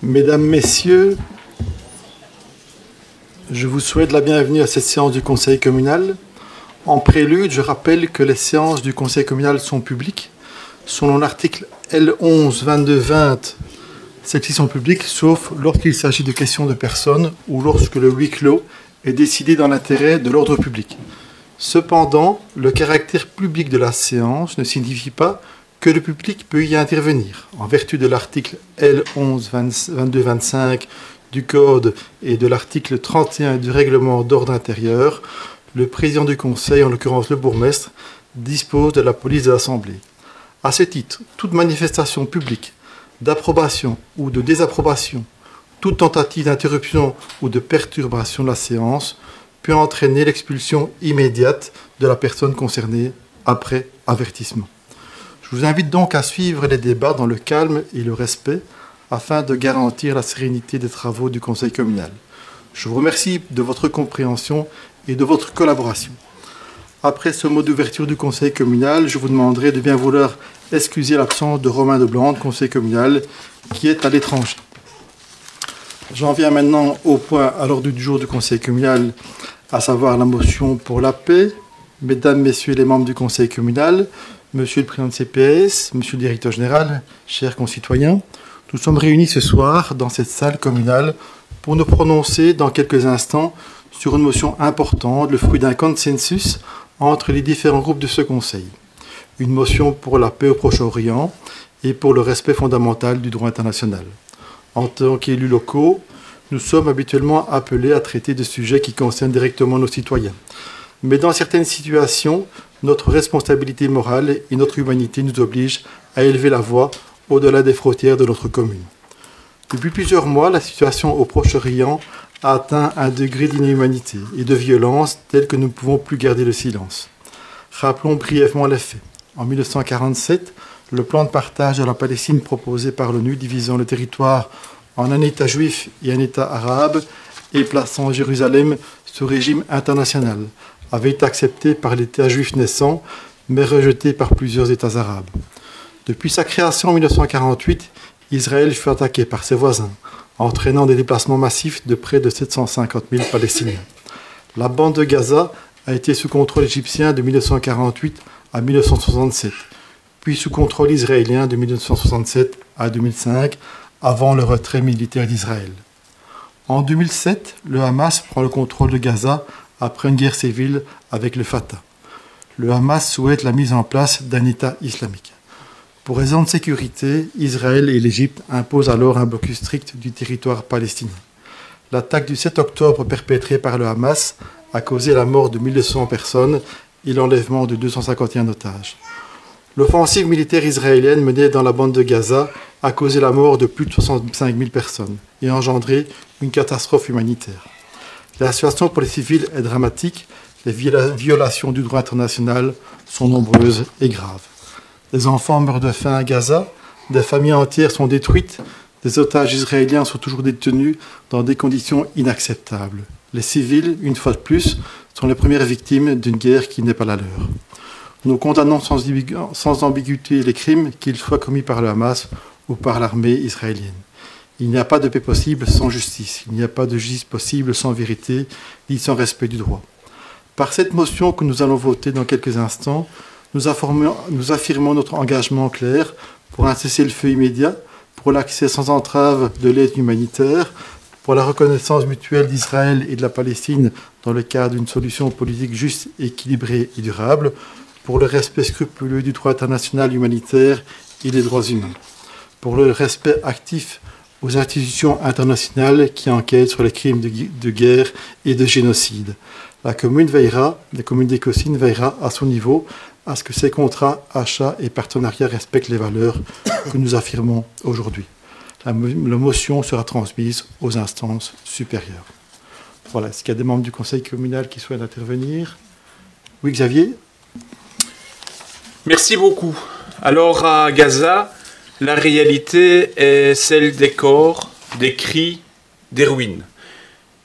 Mesdames, Messieurs, je vous souhaite la bienvenue à cette séance du Conseil communal. En prélude, je rappelle que les séances du Conseil communal sont publiques. Selon l'article L11-22-20, celles-ci sont publiques, sauf lorsqu'il s'agit de questions de personnes ou lorsque le huis clos est décidé dans l'intérêt de l'ordre public. Cependant, le caractère public de la séance ne signifie pas que le public peut y intervenir. En vertu de l'article L11-22-25 du Code et de l'article 31 du règlement d'ordre intérieur, le président du Conseil, en l'occurrence le bourgmestre, dispose de la police de l'Assemblée. À ce titre, toute manifestation publique d'approbation ou de désapprobation, toute tentative d'interruption ou de perturbation de la séance peut entraîner l'expulsion immédiate de la personne concernée après avertissement. Je vous invite donc à suivre les débats dans le calme et le respect afin de garantir la sérénité des travaux du Conseil communal. Je vous remercie de votre compréhension et de votre collaboration. Après ce mot d'ouverture du Conseil communal, je vous demanderai de bien vouloir excuser l'absence de Romain Deblanc, Conseil communal, qui est à l'étranger. J'en viens maintenant au point à l'ordre du jour du Conseil communal, à savoir la motion pour la paix. Mesdames, Messieurs les membres du Conseil communal, Monsieur le Président de CPS, Monsieur le Directeur général, chers concitoyens, nous sommes réunis ce soir dans cette salle communale pour nous prononcer dans quelques instants sur une motion importante, le fruit d'un consensus entre les différents groupes de ce Conseil. Une motion pour la paix au Proche-Orient et pour le respect fondamental du droit international. En tant qu'élus locaux, nous sommes habituellement appelés à traiter de sujets qui concernent directement nos citoyens. Mais dans certaines situations, notre responsabilité morale et notre humanité nous obligent à élever la voix au-delà des frontières de notre commune. Depuis plusieurs mois, la situation au Proche-Orient a atteint un degré d'inhumanité et de violence tel que nous ne pouvons plus garder le silence. Rappelons brièvement les faits. En 1947, le plan de partage de la Palestine proposé par l'ONU divisant le territoire en un État juif et un État arabe et plaçant Jérusalem sous régime international avait été accepté par l'État juif naissant, mais rejeté par plusieurs États arabes. Depuis sa création en 1948, Israël fut attaqué par ses voisins, entraînant des déplacements massifs de près de 750 000 Palestiniens. La bande de Gaza a été sous contrôle égyptien de 1948 à 1967, puis sous contrôle israélien de 1967 à 2005, avant le retrait militaire d'Israël. En 2007, le Hamas prend le contrôle de Gaza après une guerre civile avec le Fatah. Le Hamas souhaite la mise en place d'un État islamique. Pour raison de sécurité, Israël et l'Égypte imposent alors un blocus strict du territoire palestinien. L'attaque du 7 octobre perpétrée par le Hamas a causé la mort de 1200 personnes et l'enlèvement de 251 otages. L'offensive militaire israélienne menée dans la bande de Gaza a causé la mort de plus de 65 000 personnes et engendré une catastrophe humanitaire. La situation pour les civils est dramatique, les violations du droit international sont nombreuses et graves. Des enfants meurent de faim à Gaza, des familles entières sont détruites, des otages israéliens sont toujours détenus dans des conditions inacceptables. Les civils, une fois de plus, sont les premières victimes d'une guerre qui n'est pas la leur. Nous condamnons sans ambiguïté les crimes, qu'ils soient commis par le Hamas ou par l'armée israélienne. Il n'y a pas de paix possible sans justice. Il n'y a pas de justice possible sans vérité, ni sans respect du droit. Par cette motion que nous allons voter dans quelques instants, nous affirmons notre engagement clair pour un cessez-le-feu immédiat, pour l'accès sans entrave de l'aide humanitaire, pour la reconnaissance mutuelle d'Israël et de la Palestine dans le cadre d'une solution politique juste, équilibrée et durable, pour le respect scrupuleux du droit international humanitaire et des droits humains, pour le respect actif aux institutions internationales qui enquêtent sur les crimes de guerre et de génocide. La commune d'Écosine veillera à son niveau à ce que ces contrats, achats et partenariats respectent les valeurs que nous affirmons aujourd'hui. La motion sera transmise aux instances supérieures. Voilà, est-ce qu'il y a des membres du Conseil communal qui souhaitent intervenir? Oui, Xavier? Merci beaucoup. Alors, à Gaza, la réalité est celle des corps, des cris, des ruines.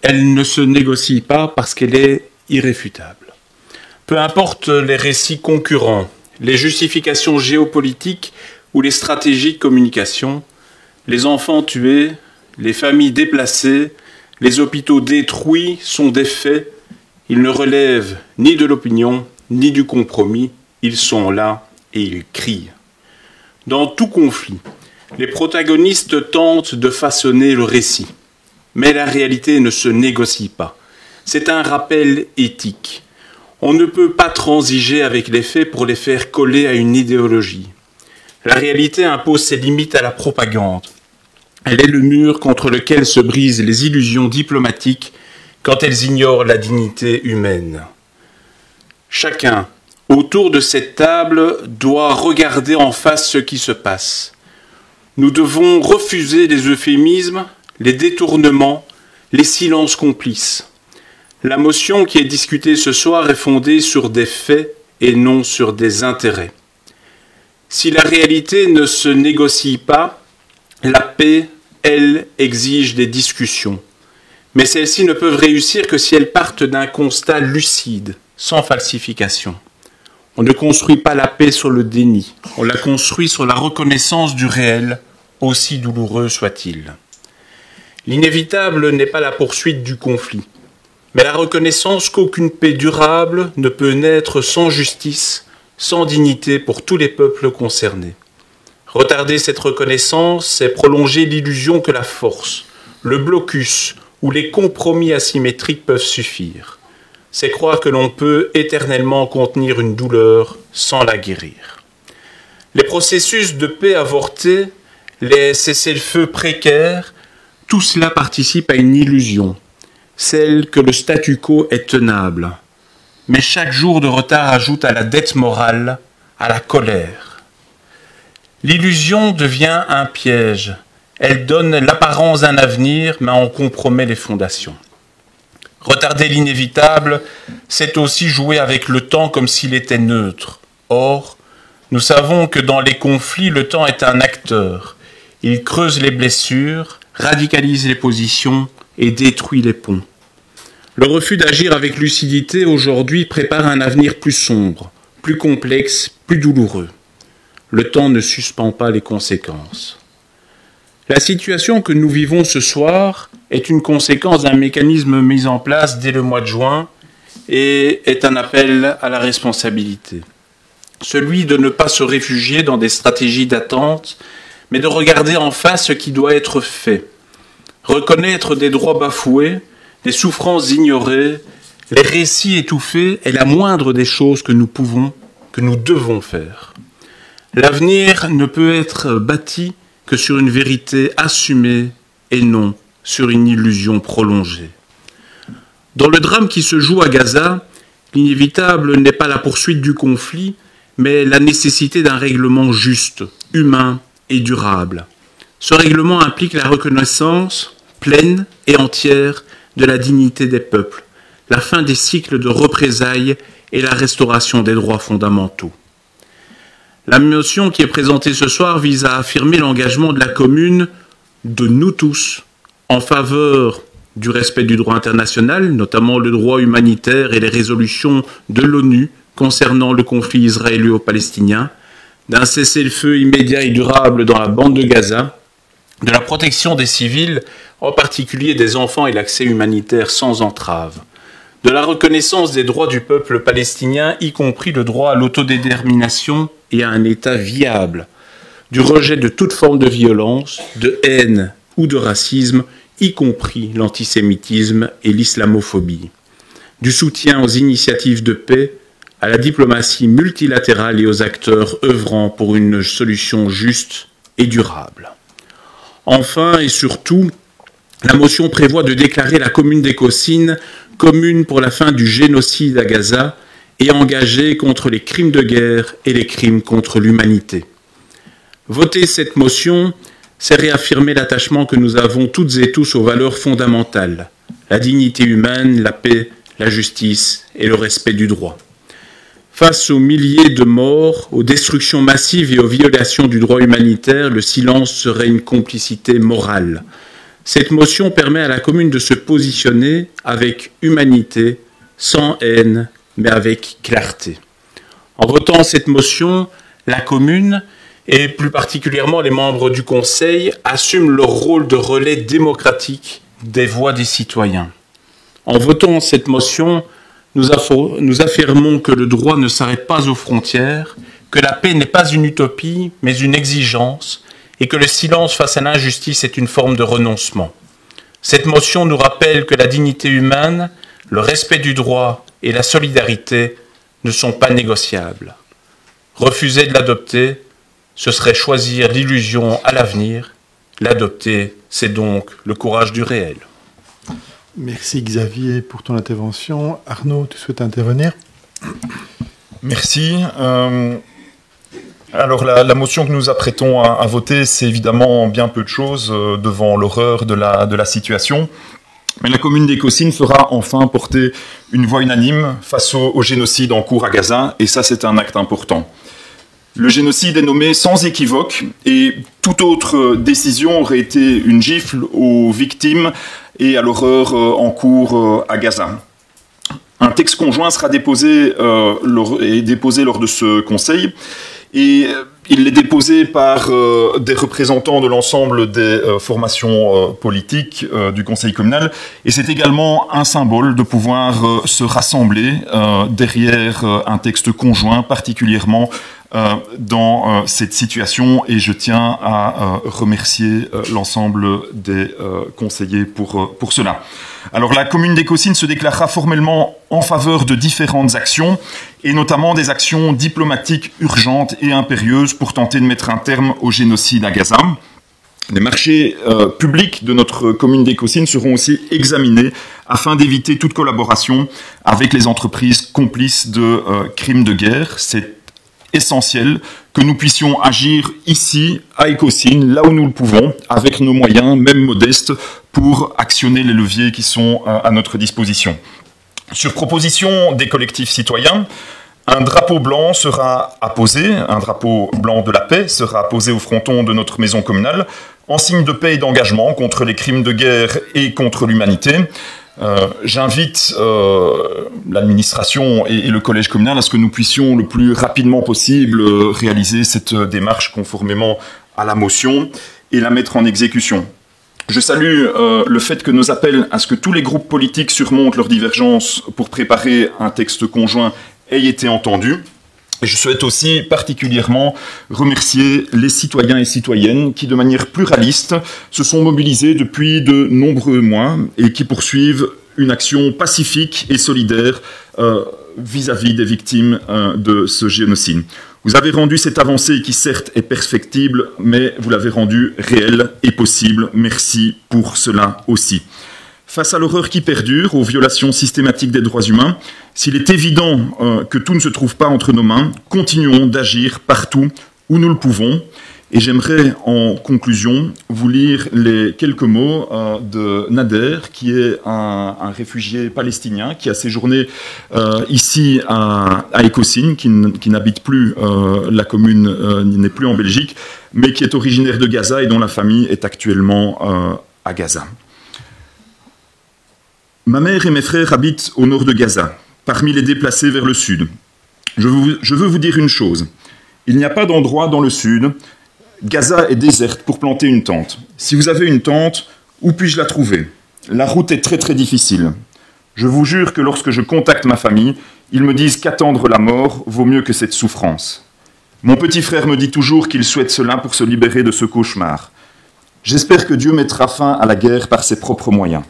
Elle ne se négocie pas parce qu'elle est irréfutable. Peu importe les récits concurrents, les justifications géopolitiques ou les stratégies de communication, les enfants tués, les familles déplacées, les hôpitaux détruits sont des faits. Ils ne relèvent ni de l'opinion, ni du compromis. Ils sont là et ils crient. Dans tout conflit, les protagonistes tentent de façonner le récit. Mais la réalité ne se négocie pas. C'est un rappel éthique. On ne peut pas transiger avec les faits pour les faire coller à une idéologie. La réalité impose ses limites à la propagande. Elle est le mur contre lequel se brisent les illusions diplomatiques quand elles ignorent la dignité humaine. Chacun, autour de cette table, doit regarder en face ce qui se passe. Nous devons refuser les euphémismes, les détournements, les silences complices. La motion qui est discutée ce soir est fondée sur des faits et non sur des intérêts. Si la réalité ne se négocie pas, la paix, elle, exige des discussions. Mais celles-ci ne peuvent réussir que si elles partent d'un constat lucide, sans falsification. On ne construit pas la paix sur le déni, on la construit sur la reconnaissance du réel, aussi douloureux soit-il. L'inévitable n'est pas la poursuite du conflit, mais la reconnaissance qu'aucune paix durable ne peut naître sans justice, sans dignité pour tous les peuples concernés. Retarder cette reconnaissance, c'est prolonger l'illusion que la force, le blocus ou les compromis asymétriques peuvent suffire. C'est croire que l'on peut éternellement contenir une douleur sans la guérir. Les processus de paix avortés, les cessez-le-feu précaires, tout cela participe à une illusion, celle que le statu quo est tenable. Mais chaque jour de retard ajoute à la dette morale, à la colère. L'illusion devient un piège. Elle donne l'apparence d'un avenir, mais en compromet les fondations. Retarder l'inévitable, c'est aussi jouer avec le temps comme s'il était neutre. Or, nous savons que dans les conflits, le temps est un acteur. Il creuse les blessures, radicalise les positions et détruit les ponts. Le refus d'agir avec lucidité aujourd'hui prépare un avenir plus sombre, plus complexe, plus douloureux. Le temps ne suspend pas les conséquences. La situation que nous vivons ce soir est une conséquence d'un mécanisme mis en place dès le mois de juin et est un appel à la responsabilité. Celui de ne pas se réfugier dans des stratégies d'attente, mais de regarder en face ce qui doit être fait. Reconnaître des droits bafoués, des souffrances ignorées, les récits étouffés est la moindre des choses que nous pouvons, que nous devons faire. L'avenir ne peut être bâti que sur une vérité assumée et non sur une illusion prolongée. Dans le drame qui se joue à Gaza, l'inévitable n'est pas la poursuite du conflit, mais la nécessité d'un règlement juste, humain et durable. Ce règlement implique la reconnaissance pleine et entière de la dignité des peuples, la fin des cycles de représailles et la restauration des droits fondamentaux. La motion qui est présentée ce soir vise à affirmer l'engagement de la commune, de nous tous, en faveur du respect du droit international, notamment le droit humanitaire et les résolutions de l'ONU concernant le conflit israélo-palestinien, d'un cessez-le-feu immédiat et durable dans la bande de Gaza, de la protection des civils, en particulier des enfants et l'accès humanitaire sans entrave, de la reconnaissance des droits du peuple palestinien, y compris le droit à l'autodétermination et à un État viable, du rejet de toute forme de violence, de haine ou de racisme, y compris l'antisémitisme et l'islamophobie, du soutien aux initiatives de paix, à la diplomatie multilatérale et aux acteurs œuvrant pour une solution juste et durable. Enfin et surtout, la motion prévoit de déclarer la commune d'Écossyne commune pour la fin du génocide à Gaza et engagée contre les crimes de guerre et les crimes contre l'humanité. Voter cette motion, c'est réaffirmer l'attachement que nous avons toutes et tous aux valeurs fondamentales, la dignité humaine, la paix, la justice et le respect du droit. Face aux milliers de morts, aux destructions massives et aux violations du droit humanitaire, le silence serait une complicité morale. Cette motion permet à la commune de se positionner avec humanité, sans haine, mais avec clarté. En votant cette motion, la commune et plus particulièrement les membres du Conseil, assument leur rôle de relais démocratique des voix des citoyens. En votant cette motion, nous affirmons que le droit ne s'arrête pas aux frontières, que la paix n'est pas une utopie, mais une exigence, et que le silence face à l'injustice est une forme de renoncement. Cette motion nous rappelle que la dignité humaine, le respect du droit et la solidarité ne sont pas négociables. Refuser de l'adopter, ce serait choisir l'illusion à l'avenir. L'adopter, c'est donc le courage du réel. Merci Xavier pour ton intervention. Arnaud, tu souhaites intervenir? Merci. Alors la motion que nous apprêtons à voter, c'est évidemment bien peu de choses devant l'horreur de la situation. Mais la commune d'Écossynes fera enfin porter une voix unanime face au génocide en cours à Gaza, et ça c'est un acte important. Le génocide est nommé sans équivoque, et toute autre décision aurait été une gifle aux victimes et à l'horreur en cours à Gaza. Un texte conjoint sera déposé lors de ce conseil, et il est déposé par des représentants de l'ensemble des formations politiques du conseil communal, et c'est également un symbole de pouvoir se rassembler derrière un texte conjoint, particulièrement dans cette situation, et je tiens à remercier l'ensemble des conseillers pour cela. Alors la commune d'Écossynes se déclarera formellement en faveur de différentes actions, et notamment des actions diplomatiques urgentes et impérieuses pour tenter de mettre un terme au génocide à Gaza. Les marchés publics de notre commune d'Écossynes seront aussi examinés afin d'éviter toute collaboration avec les entreprises complices de crimes de guerre. C'est essentiel que nous puissions agir ici, à Écossynes, là où nous le pouvons, avec nos moyens, même modestes, pour actionner les leviers qui sont à notre disposition. Sur proposition des collectifs citoyens, un drapeau blanc sera apposé, un drapeau blanc de la paix sera apposé au fronton de notre maison communale, en signe de paix et d'engagement contre les crimes de guerre et contre l'humanité. J'invite l'administration et le collège communal à ce que nous puissions le plus rapidement possible réaliser cette démarche conformément à la motion et la mettre en exécution. Je salue le fait que nos appels à ce que tous les groupes politiques surmontent leurs divergences pour préparer un texte conjoint aient été entendus. Et je souhaite aussi particulièrement remercier les citoyens et citoyennes qui, de manière pluraliste, se sont mobilisés depuis de nombreux mois et qui poursuivent une action pacifique et solidaire vis-à-vis des victimes de ce génocide. Vous avez rendu cette avancée qui, certes, est perfectible, mais vous l'avez rendue réelle et possible. Merci pour cela aussi. Face à l'horreur qui perdure, aux violations systématiques des droits humains, s'il est évident que tout ne se trouve pas entre nos mains, continuons d'agir partout où nous le pouvons. Et j'aimerais, en conclusion, vous lire les quelques mots de Nader, qui est un réfugié palestinien qui a séjourné ici à Écossynes, qui n'habite plus la commune, n'est plus en Belgique, mais qui est originaire de Gaza et dont la famille est actuellement à Gaza. Ma mère et mes frères habitent au nord de Gaza, parmi les déplacés vers le sud. Je veux vous dire une chose. Il n'y a pas d'endroit dans le sud. Gaza est déserte pour planter une tente. Si vous avez une tente, où puis-je la trouver? La route est très très difficile. Je vous jure que lorsque je contacte ma famille, ils me disent qu'attendre la mort vaut mieux que cette souffrance. Mon petit frère me dit toujours qu'il souhaite cela pour se libérer de ce cauchemar. J'espère que Dieu mettra fin à la guerre par ses propres moyens.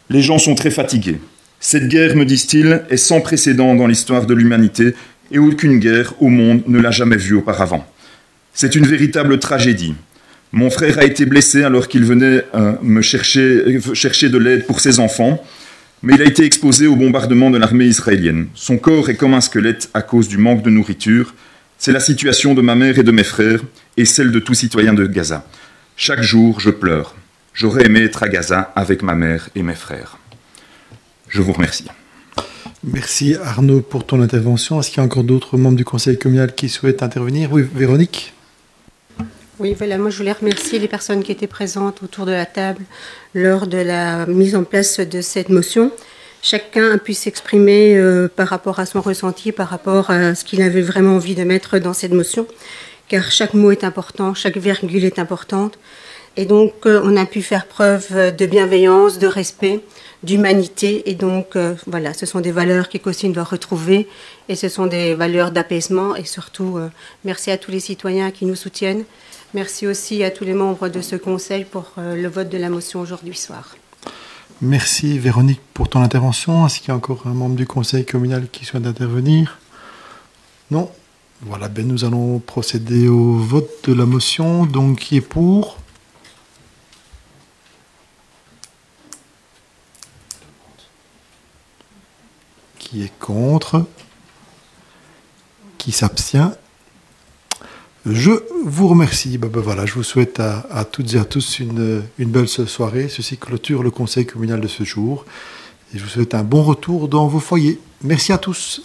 Les gens sont très fatigués. Cette guerre, me disent-ils, est sans précédent dans l'histoire de l'humanité et aucune guerre au monde ne l'a jamais vue auparavant. C'est une véritable tragédie. Mon frère a été blessé alors qu'il venait me chercher de l'aide pour ses enfants, mais il a été exposé au bombardement de l'armée israélienne. Son corps est comme un squelette à cause du manque de nourriture. C'est la situation de ma mère et de mes frères et celle de tout citoyen de Gaza. Chaque jour, je pleure. J'aurais aimé être à Gaza avec ma mère et mes frères. Je vous remercie. Merci Arnaud pour ton intervention. Est-ce qu'il y a encore d'autres membres du conseil communal qui souhaitent intervenir? Oui, Véronique. Oui, voilà, moi je voulais remercier les personnes qui étaient présentes autour de la table lors de la mise en place de cette motion. Chacun a pu s'exprimer par rapport à son ressenti, par rapport à ce qu'il avait vraiment envie de mettre dans cette motion. car chaque mot est important, chaque virgule est importante. Et donc, on a pu faire preuve de bienveillance, de respect, d'humanité. Et donc, voilà, ce sont des valeurs qu'Ecocine doit retrouver. Et ce sont des valeurs d'apaisement. Et surtout, merci à tous les citoyens qui nous soutiennent. Merci aussi à tous les membres de ce conseil pour le vote de la motion aujourd'hui soir. Merci Véronique pour ton intervention. Est-ce qu'il y a encore un membre du conseil communal qui souhaite intervenir? Non. Voilà, ben nous allons procéder au vote de la motion. Donc, qui est pour? Qui est contre? Qui s'abstient? Je vous remercie. Voilà, je vous souhaite à toutes et à tous une belle soirée. Ceci clôture le conseil communal de ce jour. Et je vous souhaite un bon retour dans vos foyers. Merci à tous.